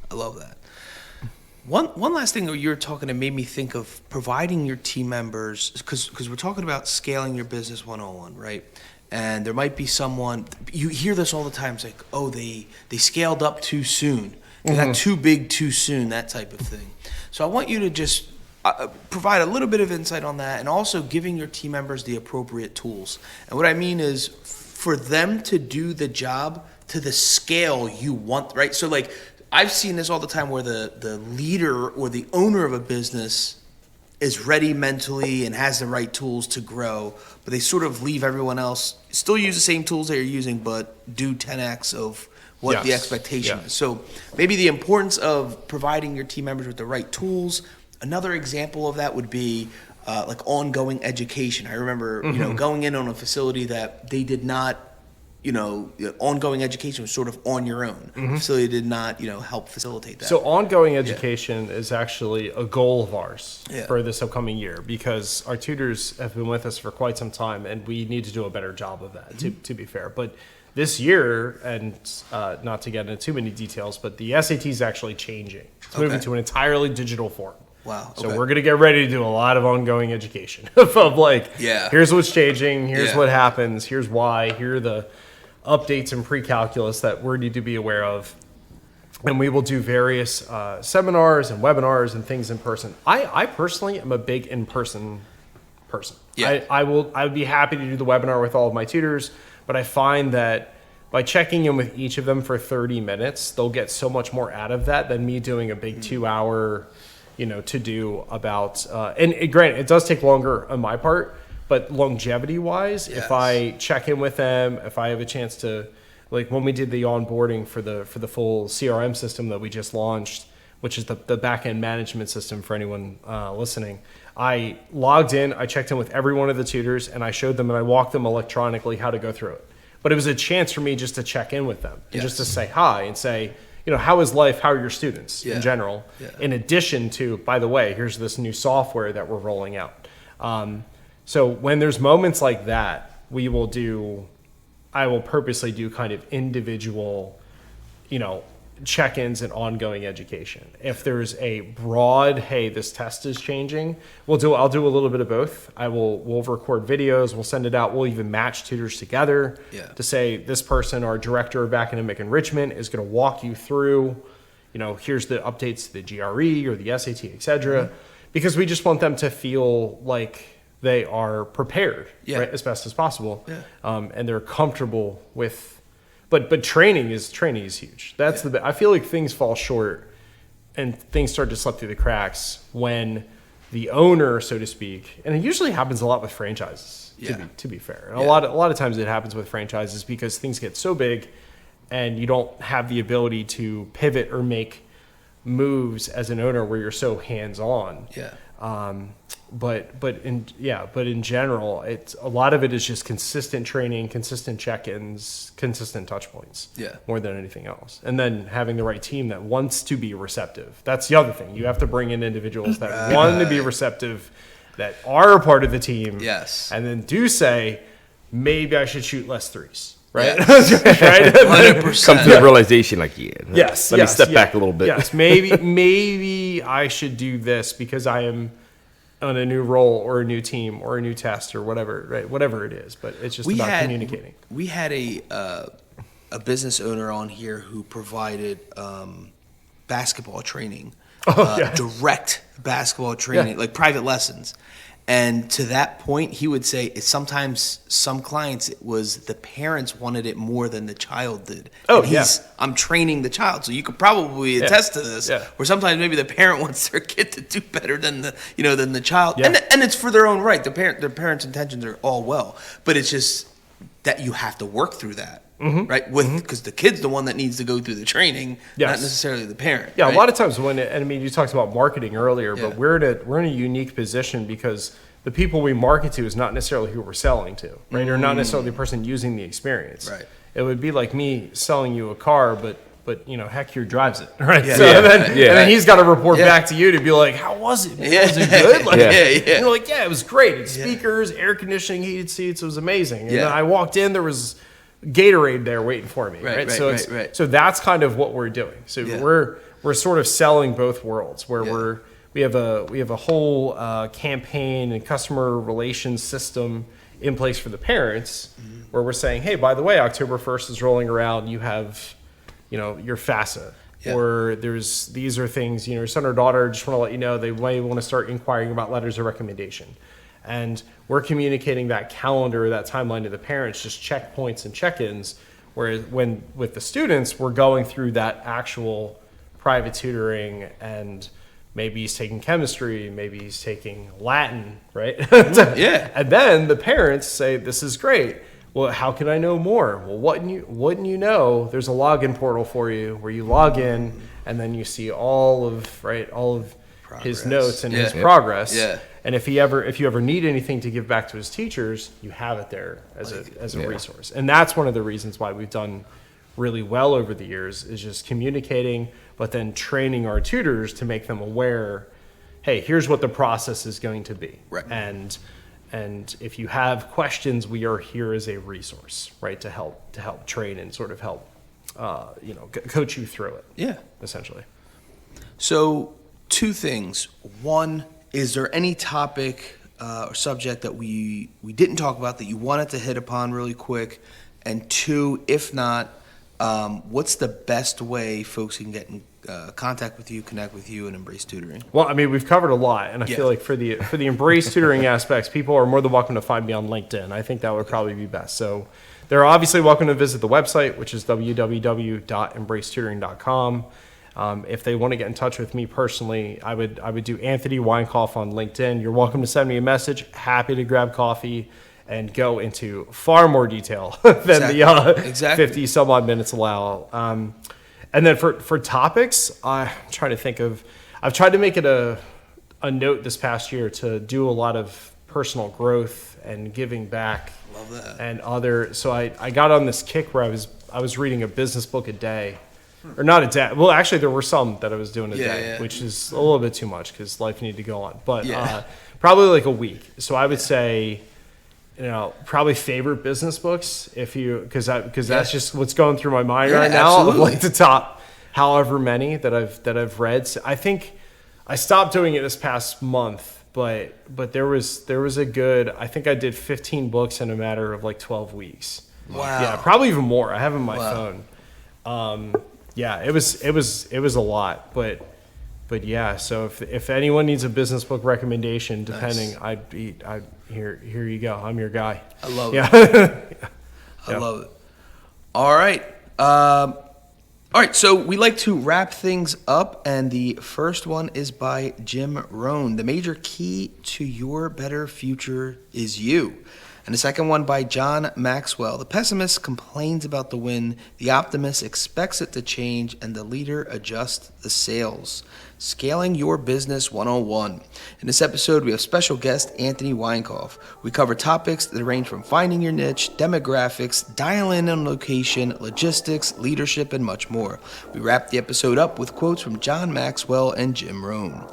I love that. One last thing that you were talking to made me think of providing your team members, because we're talking about scaling your business 101, right? And there might be someone, you hear this all the time, it's like, oh, they scaled up too soon. They got too big too soon, that type of thing. So I want you to just provide a little bit of insight on that, and also giving your team members the appropriate tools. And what I mean is for them to do the job to the scale you want, right? So like I've seen this all the time where the leader or the owner of a business is ready mentally and has the right tools to grow, but they sort of leave everyone else, still use the same tools they're using, but do 10x of what the expectation is. So maybe the importance of providing your team members with the right tools. Another example of that would be like ongoing education. I remember, going in on a facility that they did not, ongoing education was sort of on your own. The facility did not, help facilitate that. So ongoing education is actually a goal of ours for this upcoming year, because our tutors have been with us for quite some time, and we need to do a better job of that, to be fair. But this year, and not to get into too many details, but the SAT is actually changing. It's moving to an entirely digital form. Wow. So we're going to get ready to do a lot of ongoing education of like, here's what's changing, here's what happens, here's why, here are the updates and pre-calculus that we need to be aware of. And we will do various seminars and webinars and things in person. I personally am a big in-person person. Yeah. I would be happy to do the webinar with all of my tutors, but I find that by checking in with each of them for 30 minutes, they'll get so much more out of that than me doing a big 2-hour to do about, and granted, it does take longer on my part, but longevity wise, if I check in with them, if I have a chance to, like when we did the onboarding for the full CRM system that we just launched, which is the back end management system for anyone listening, I logged in, I checked in with every one of the tutors, and I showed them and I walked them electronically how to go through it. But it was a chance for me just to check in with them and just to say hi and say, how is life? How are your students in general? Yeah. In addition to, by the way, here's this new software that we're rolling out. So when there's moments like that, I will purposely do kind of individual, check-ins and ongoing education. If there's a broad, hey, this test is changing, I'll do a little bit of both. We'll record videos, we'll send it out, we'll even match tutors together to say this person, our director of academic enrichment, is going to walk you through, here's the updates to the GRE or the SAT, etc. Because we just want them to feel like they are prepared, right, as best as possible, and they're comfortable with. But training is huge. That's I feel like things fall short and things start to slip through the cracks when the owner, so to speak, and it usually happens a lot with franchises, to be fair. And a lot of times it happens with franchises because things get so big and you don't have the ability to pivot or make moves as an owner where you're so hands-on. But in general, it's a lot of it is just consistent training, consistent check-ins, consistent touch points. More than anything else. And then having the right team that wants to be receptive. That's the other thing. You have to bring in individuals that want to be receptive that are a part of the team. Yes. And then do say, maybe I should shoot less threes. Right? Yes. Right? 100%. Come to the realization like, let me step back a little bit. Yes, maybe I should do this because I am on a new role or a new team or a new test or whatever, right? Whatever it is, but it's just about communicating. We had a business owner on here who provided basketball training, direct basketball training, like private lessons. And to that point, he would say sometimes some clients, it was the parents wanted it more than the child did. I'm training the child, so you could probably attest to this. Yeah. Where sometimes maybe the parent wants their kid to do better than the child, and it's for their own right. Their parents' intentions are all well, but it's just that you have to work through that. Right, because the kid's the one that needs to go through the training, not necessarily the parent. Yeah, right? A lot of times you talked about marketing earlier, but we're in a unique position because the people we market to is not necessarily who we're selling to, right? Or not necessarily the person using the experience. Right. It would be like me selling you a car, but heck, your drives it, right? Yeah. So and then he's got to report back to you to be like, how was it? Was it good? Like, And you're like, it was great. It's speakers, air conditioning, heated seats. It was amazing. And then I walked in, there was Gatorade there waiting for me, right? So that's kind of what we're doing. So we're sort of selling both worlds, where we have a whole campaign and customer relations system in place for the parents, where we're saying, hey, by the way, October 1st is rolling around. You have, your FAFSA, or these are things. Your son or daughter, just want to let you know they may want to start inquiring about letters of recommendation. And we're communicating that calendar, that timeline to the parents, just checkpoints and check-ins, whereas when with the students, we're going through that actual private tutoring, and maybe he's taking chemistry, maybe he's taking Latin, right? And then the parents say, this is great. Well, how can I know more? Well, wouldn't you know, there's a login portal for you where you log in and then you see all of progress. His notes and his progress. Yeah. And if you ever need anything to give back to his teachers, you have it there as a resource. And that's one of the reasons why we've done really well over the years, is just communicating, but then training our tutors to make them aware, hey, here's what the process is going to be. Right. And if you have questions, we are here as a resource, right, to help train and sort of help coach you through it. Yeah. Essentially. So 2 things. One, is there any topic or subject that we didn't talk about that you wanted to hit upon really quick? And 2, if not, what's the best way folks can get in contact with you, connect with you, and Embrace Tutoring? Well, I mean, we've covered a lot, and I feel like for the Embrace Tutoring aspects, people are more than welcome to find me on LinkedIn. I think that would probably be best. So they're obviously welcome to visit the website, which is www.embracetutoring.com. If they want to get in touch with me personally, I would do Anthony Weinkopff on LinkedIn. You're welcome to send me a message. Happy to grab coffee and go into far more detail than the 50 some odd minutes allow. And then for topics, I'm trying to think of, I've tried to make it a note this past year to do a lot of personal growth and giving back. Love that. And so I got on this kick where I was reading a business book a day. Or not a day. Well, actually, there were some that I was doing a day, which is a little bit too much because life needed to go on. But probably like a week. So I would say, probably favorite business books because that's just what's going through my mind right now. Absolutely. Like the top, however many that I've read. So I think I stopped doing it this past month, but there was a good. I think I did 15 books in a matter of like 12 weeks. Wow. Yeah, probably even more. I have them on my phone. Yeah, it was a lot, but yeah. So if anyone needs a business book recommendation, depending, here you go. I'm your guy. I love it. I love it. All right. So we like to wrap things up, and the first one is by Jim Rohn. The major key to your better future is you. And the second one by John Maxwell. The pessimist complains about the wind, the optimist expects it to change, and the leader adjusts the sails. Scaling Your Business 101. In this episode, we have special guest Anthony Weinkopff. We cover topics that range from finding your niche, demographics, dial in on location, logistics, leadership, and much more. We wrap the episode up with quotes from John Maxwell and Jim Rohn.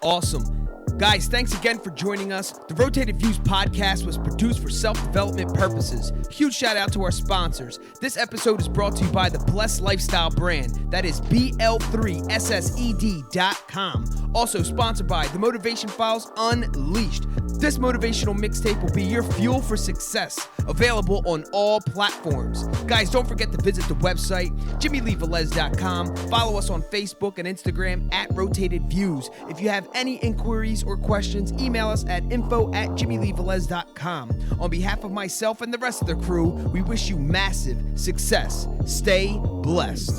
Awesome. Guys, thanks again for joining us. The Rotated Views podcast was produced for self-development purposes. Huge shout out to our sponsors. This episode is brought to you by the Blessed Lifestyle brand. That is BL3SSED.com. Also sponsored by The Motivation Files Unleashed. This motivational mixtape will be your fuel for success. Available on all platforms. Guys, don't forget to visit the website, JimmyleeVelez.com. Follow us on Facebook and Instagram at Rotated Views. If you have any inquiries or questions, email us at info@JimmyleeVelez.com. On behalf of myself and the rest of the crew, we wish you massive success. Stay blessed.